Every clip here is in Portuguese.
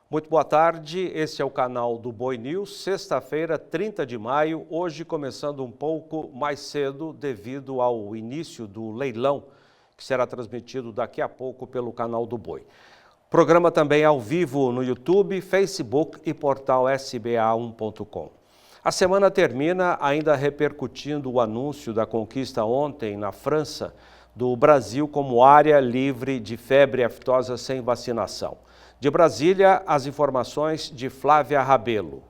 Muito boa tarde, esse é o canal do Boi News, sexta-feira, 30 de maio, hoje começando um pouco mais cedo devido ao início do leilão, que será transmitido daqui a pouco pelo canal do Boi. Programa também ao vivo no YouTube, Facebook e portal sba1.com. A semana termina ainda repercutindo o anúncio da conquista ontem na França do Brasil como área livre de febre aftosa sem vacinação. De Brasília, as informações de Flávia Rabelo.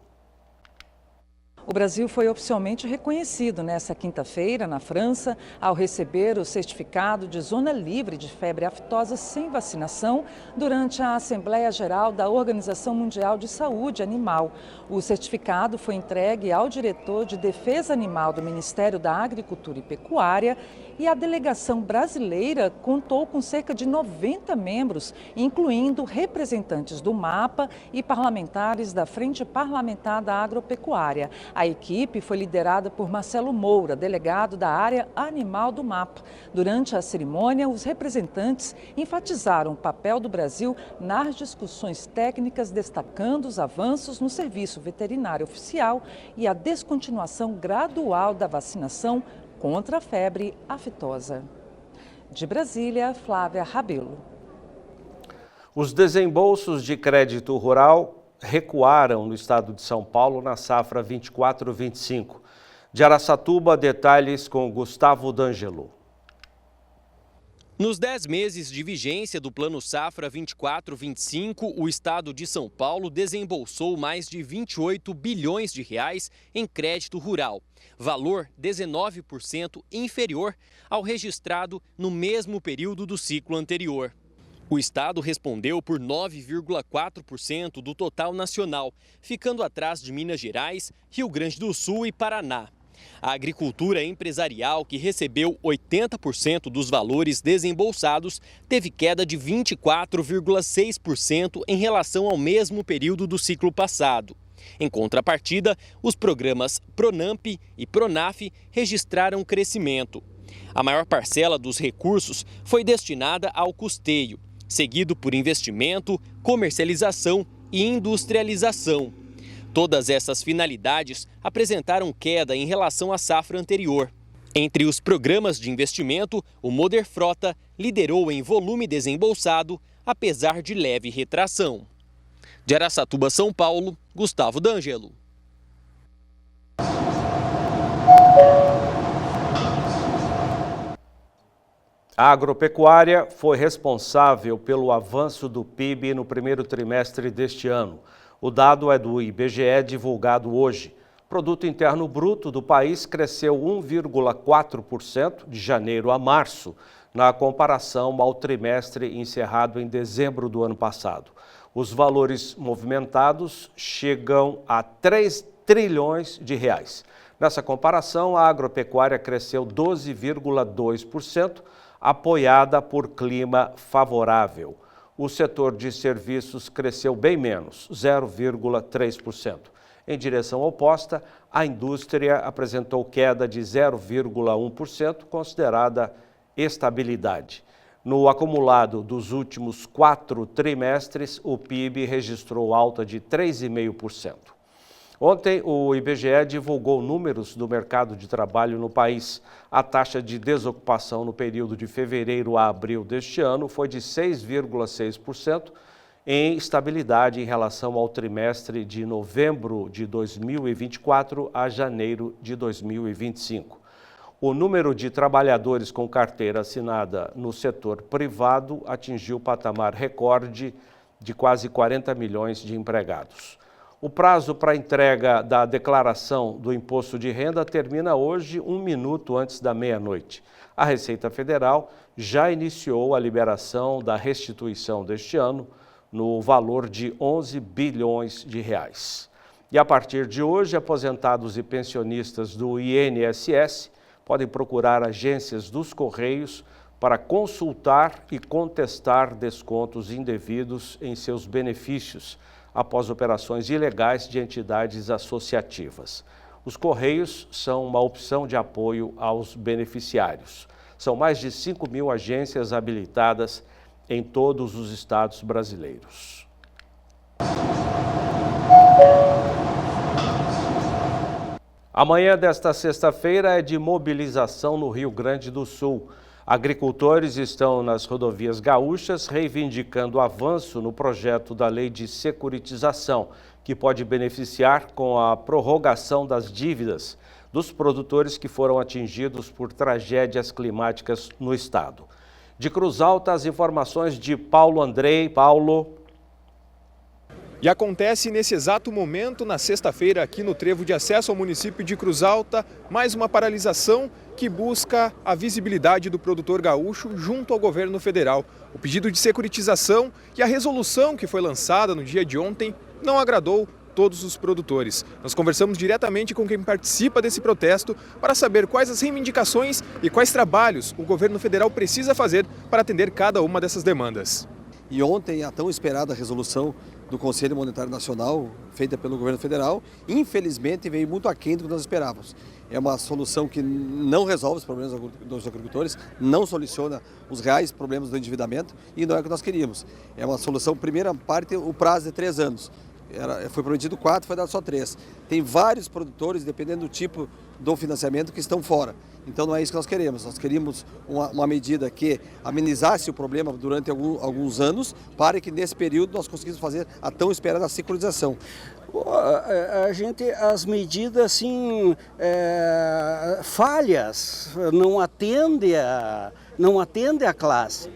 O Brasil foi oficialmente reconhecido nesta quinta-feira, na França, ao receber o certificado de zona livre de febre aftosa sem vacinação durante a Assembleia Geral da Organização Mundial de Saúde Animal. O certificado foi entregue ao diretor de Defesa Animal do Ministério da Agricultura e Pecuária e a delegação brasileira contou com cerca de 90 membros, incluindo representantes do MAPA e parlamentares da Frente Parlamentar da Agropecuária. A equipe foi liderada por Marcelo Moura, delegado da área animal do MAPA. Durante a cerimônia, os representantes enfatizaram o papel do Brasil nas discussões técnicas, destacando os avanços no serviço veterinário oficial e a descontinuação gradual da vacinação contra a febre aftosa. De Brasília, Flávia Rabelo. Os desembolsos de crédito rural recuaram no estado de São Paulo na safra 24-25. De Araçatuba, detalhes com Gustavo D'Angelo. Nos 10 meses de vigência do Plano Safra 24-25, o estado de São Paulo desembolsou mais de 28 bilhões de reais em crédito rural, valor 19% inferior ao registrado no mesmo período do ciclo anterior. O estado respondeu por 9,4% do total nacional, ficando atrás de Minas Gerais, Rio Grande do Sul e Paraná. A agricultura empresarial, que recebeu 80% dos valores desembolsados, teve queda de 24,6% em relação ao mesmo período do ciclo passado. Em contrapartida, os programas Pronamp e Pronaf registraram crescimento. A maior parcela dos recursos foi destinada ao custeio, seguido por investimento, comercialização e industrialização. Todas essas finalidades apresentaram queda em relação à safra anterior. Entre os programas de investimento, o Moderfrota liderou em volume desembolsado, apesar de leve retração. De Araçatuba, São Paulo, Gustavo D'Angelo. A agropecuária foi responsável pelo avanço do PIB no primeiro trimestre deste ano. O dado é do IBGE divulgado hoje. O Produto Interno Bruto do país cresceu 1,4% de janeiro a março, na comparação ao trimestre encerrado em dezembro do ano passado. Os valores movimentados chegam a 3 trilhões de reais. Nessa comparação, a agropecuária cresceu 12,2%, apoiada por clima favorável. O setor de serviços cresceu bem menos, 0,3%. Em direção oposta, a indústria apresentou queda de 0,1%, considerada estabilidade. No acumulado dos últimos 4 trimestres, o PIB registrou alta de 3,5%. Ontem, o IBGE divulgou números do mercado de trabalho no país. A taxa de desocupação no período de fevereiro a abril deste ano foi de 6,6%, em estabilidade em relação ao trimestre de novembro de 2024 a janeiro de 2025. O número de trabalhadores com carteira assinada no setor privado atingiu o patamar recorde de quase 40 milhões de empregados. O prazo para a entrega da declaração do imposto de renda termina hoje, 1 minuto antes da meia-noite. A Receita Federal já iniciou a liberação da restituição deste ano no valor de 11 bilhões de reais. E a partir de hoje, aposentados e pensionistas do INSS podem procurar agências dos Correios para consultar e contestar descontos indevidos em seus benefícios após operações ilegais de entidades associativas. Os Correios são uma opção de apoio aos beneficiários. São mais de 5.000 agências habilitadas em todos os estados brasileiros. Amanhã desta sexta-feira é de mobilização no Rio Grande do Sul. Agricultores estão nas rodovias gaúchas reivindicando avanço no projeto da Lei de Securitização, que pode beneficiar com a prorrogação das dívidas dos produtores que foram atingidos por tragédias climáticas no estado. De Cruz Alta, as informações de Paulo Andrei. Paulo. E acontece nesse exato momento, na sexta-feira, aqui no trevo de acesso ao município de Cruz Alta, mais uma paralisação que busca a visibilidade do produtor gaúcho junto ao governo federal. O pedido de securitização e a resolução que foi lançada no dia de ontem não agradou todos os produtores. Nós conversamos diretamente com quem participa desse protesto para saber quais as reivindicações e quais trabalhos o governo federal precisa fazer para atender cada uma dessas demandas. E ontem a tão esperada resolução do Conselho Monetário Nacional, feita pelo governo federal, infelizmente veio muito aquém do que nós esperávamos. É uma solução que não resolve os problemas dos agricultores, não soluciona os reais problemas do endividamento e não é o que nós queríamos. É uma solução, primeira parte, o prazo de 3 anos. Foi prometido 4, foi dado só 3. Tem vários produtores, dependendo do tipo do financiamento, que estão fora. Então não é isso que nós queremos. Nós queríamos uma medida que amenizasse o problema durante alguns anos, para que nesse período nós conseguíssemos fazer a tão esperada securitização. As medidas assim, falhas, não atende a classe.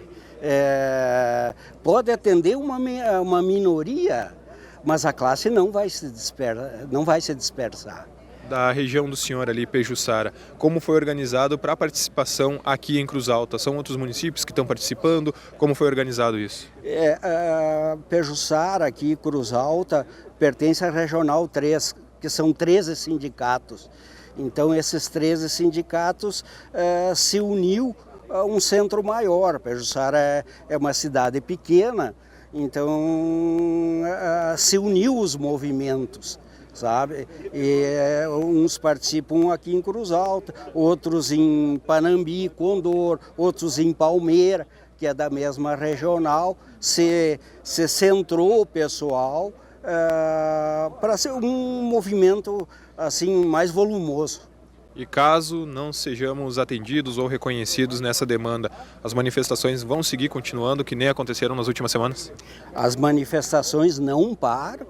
Pode atender uma minoria, mas a classe não vai se dispersar. Da região do senhor ali, Pejuçara, como foi organizado para a participação aqui em Cruz Alta? São outros municípios que estão participando? Como foi organizado isso? Pejuçara, aqui Cruz Alta, pertence à Regional 3, que são 13 sindicatos. Então esses 13 sindicatos se uniu a um centro maior. Pejuçara é uma cidade pequena, então se uniu os movimentos, sabe? E uns participam aqui em Cruz Alta, outros em Panambi, Condor, outros em Palmeira, que é da mesma regional. Se centrou o pessoal para ser um movimento assim mais volumoso. E caso não sejamos atendidos ou reconhecidos nessa demanda, as manifestações vão seguir continuando, que nem aconteceram nas últimas semanas? As manifestações não param,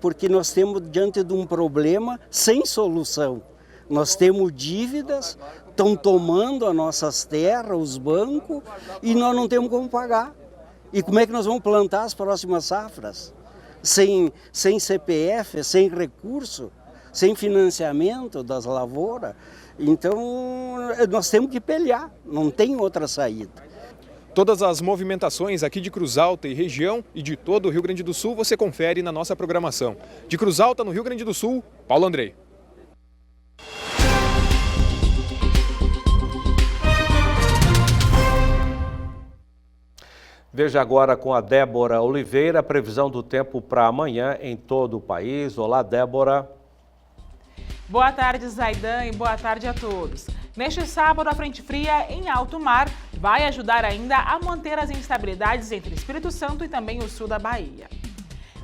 porque nós estamos diante de um problema sem solução. Nós temos dívidas, estão tomando as nossas terras, os bancos, e nós não temos como pagar. E como é que nós vamos plantar as próximas safras? Sem CPF, sem recurso, sem financiamento das lavouras. Então, nós temos que pelear, não tem outra saída. Todas as movimentações aqui de Cruz Alta e região e de todo o Rio Grande do Sul você confere na nossa programação. De Cruz Alta, no Rio Grande do Sul, Paulo Andrei. Veja agora com a Débora Oliveira a previsão do tempo para amanhã em todo o país. Olá, Débora. Boa tarde, Zaidan, e boa tarde a todos. Neste sábado, a frente fria em alto mar vai ajudar ainda a manter as instabilidades entre Espírito Santo e também o sul da Bahia.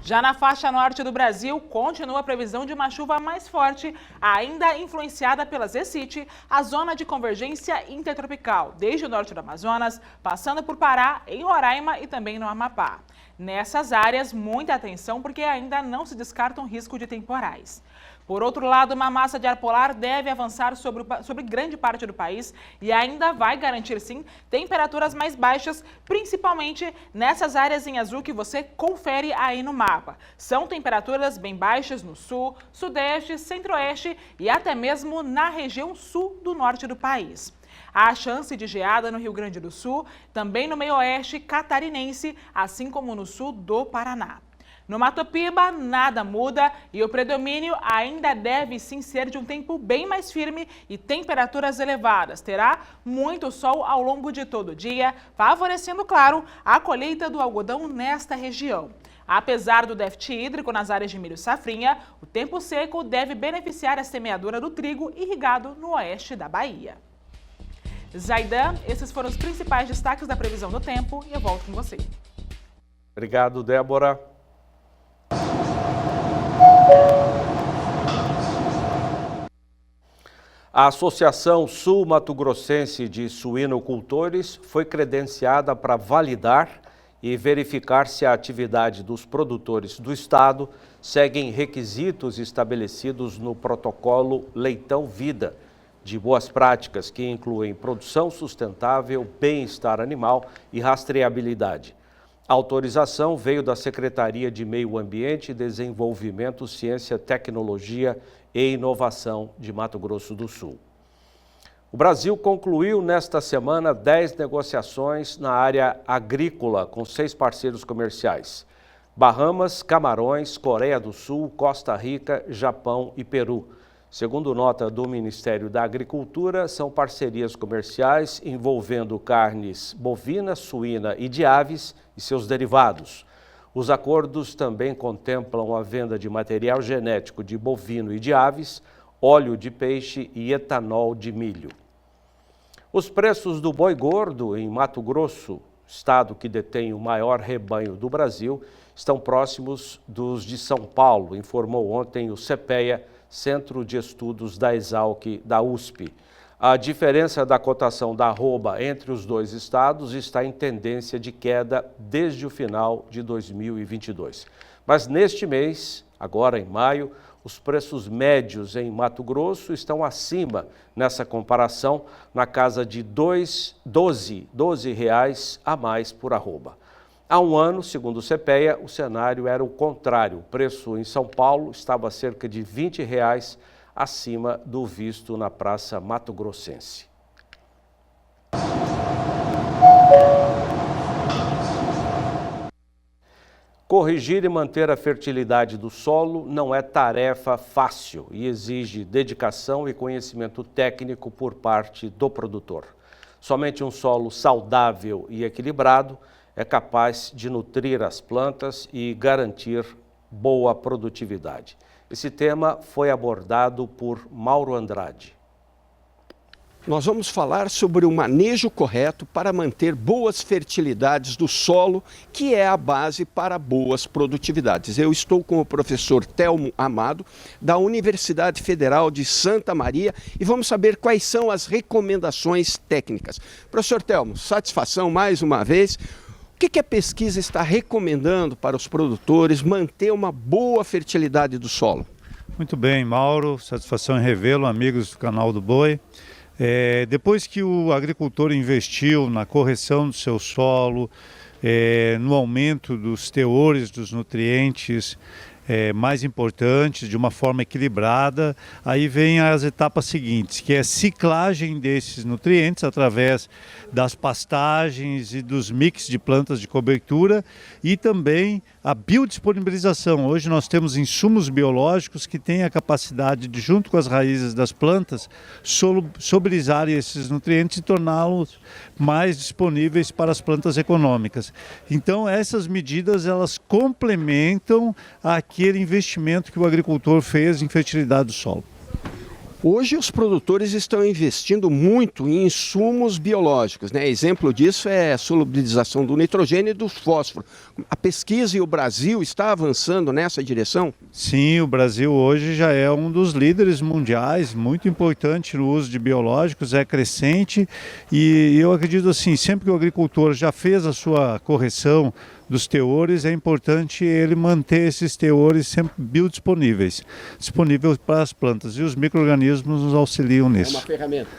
Já na faixa norte do Brasil, continua a previsão de uma chuva mais forte, ainda influenciada pela Zecite, a zona de convergência intertropical, desde o norte do Amazonas, passando por Pará, em Roraima e também no Amapá. Nessas áreas, muita atenção, porque ainda não se descarta um risco de temporais. Por outro lado, uma massa de ar polar deve avançar sobre grande parte do país e ainda vai garantir, sim, temperaturas mais baixas, principalmente nessas áreas em azul que você confere aí no mapa. São temperaturas bem baixas no sul, sudeste, centro-oeste e até mesmo na região sul do norte do país. Há chance de geada no Rio Grande do Sul, também no meio-oeste catarinense, assim como no sul do Paraná. No Mato Piba, nada muda e o predomínio ainda deve sim ser de um tempo bem mais firme e temperaturas elevadas. Terá muito sol ao longo de todo o dia, favorecendo, claro, a colheita do algodão nesta região. Apesar do déficit hídrico nas áreas de milho safrinha, o tempo seco deve beneficiar a semeadura do trigo irrigado no oeste da Bahia. Zaidan, esses foram os principais destaques da previsão do tempo e eu volto com você. Obrigado, Débora. A Associação Sul-Mato-Grossense de Suinocultores foi credenciada para validar e verificar se a atividade dos produtores do estado seguem requisitos estabelecidos no protocolo Leitão Vida, de boas práticas que incluem produção sustentável, bem-estar animal e rastreabilidade. A autorização veio da Secretaria de Meio Ambiente, Desenvolvimento, Ciência, Tecnologia e Inovação de Mato Grosso do Sul. O Brasil concluiu nesta semana 10 negociações na área agrícola com 6 parceiros comerciais: Bahamas, Camarões, Coreia do Sul, Costa Rica, Japão e Peru. Segundo nota do Ministério da Agricultura, são parcerias comerciais envolvendo carnes bovina, suína e de aves e seus derivados. Os acordos também contemplam a venda de material genético de bovino e de aves, óleo de peixe e etanol de milho. Os preços do boi gordo em Mato Grosso, estado que detém o maior rebanho do Brasil, estão próximos dos de São Paulo, informou ontem o CPEA, Centro de Estudos da Exalc da USP. A diferença da cotação da arroba entre os dois estados está em tendência de queda desde o final de 2022. Mas neste mês, agora em maio, os preços médios em Mato Grosso estão acima nessa comparação, na casa de R$ 12 a mais por arroba. Há um ano, segundo o CPEA, o cenário era o contrário. O preço em São Paulo estava cerca de R$ 20 acima do visto na Praça Mato Grossense. Corrigir e manter a fertilidade do solo não é tarefa fácil e exige dedicação e conhecimento técnico por parte do produtor. Somente um solo saudável e equilibrado é capaz de nutrir as plantas e garantir boa produtividade. Esse tema foi abordado por Mauro Andrade. Nós vamos falar sobre o manejo correto para manter boas fertilidades do solo, que é a base para boas produtividades. Eu estou com o professor Telmo Amado, da Universidade Federal de Santa Maria, e vamos saber quais são as recomendações técnicas. Professor Telmo, satisfação mais uma vez. O que a pesquisa está recomendando para os produtores manter uma boa fertilidade do solo? Muito bem, Mauro, satisfação em revê-lo, amigos do canal do Boi. Depois que o agricultor investiu na correção do seu solo, no aumento dos teores dos nutrientes mais importantes, de uma forma equilibrada, aí vem as etapas seguintes, que é a ciclagem desses nutrientes através das pastagens e dos mix de plantas de cobertura e também a biodisponibilização. Hoje nós temos insumos biológicos que têm a capacidade de, junto com as raízes das plantas, solubilizarem esses nutrientes e torná-los mais disponíveis para as plantas econômicas. Então essas medidas elas complementam aquele investimento que o agricultor fez em fertilidade do solo. Hoje os produtores estão investindo muito em insumos biológicos, né? Exemplo disso é a solubilização do nitrogênio e do fósforo. A pesquisa e o Brasil está avançando nessa direção? Sim, o Brasil hoje já é um dos líderes mundiais, muito importante no uso de biológicos, é crescente e eu acredito assim, sempre que o agricultor já fez a sua correção dos teores, é importante ele manter esses teores sempre biodisponíveis, disponíveis para as plantas, e os micro-organismos nos auxiliam nisso. É uma ferramenta.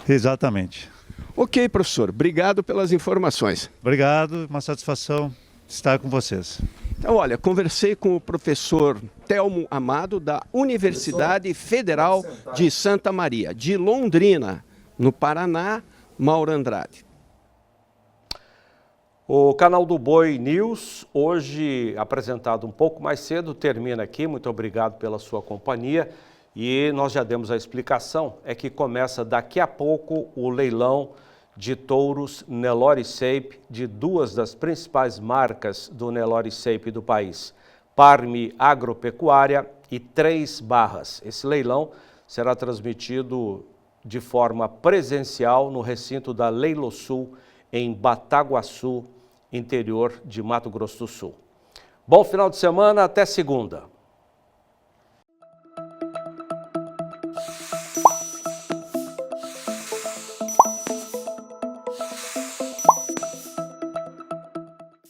Exatamente. Ok, professor, obrigado pelas informações. Obrigado, uma satisfação estar com vocês. Então, olha, conversei com o professor Telmo Amado, da Universidade Federal de Santa Maria, de Londrina, no Paraná, Mauro Andrade. O canal do Boi News, hoje apresentado um pouco mais cedo, termina aqui. Muito obrigado pela sua companhia. E nós já demos a explicação, é que começa daqui a pouco o leilão de touros Nelore Shape de duas das principais marcas do Nelore Shape do país, Parme Agropecuária e Três Barras. Esse leilão será transmitido de forma presencial no recinto da Leilosul, em Bataguaçu, interior de Mato Grosso do Sul. Bom final de semana, até segunda.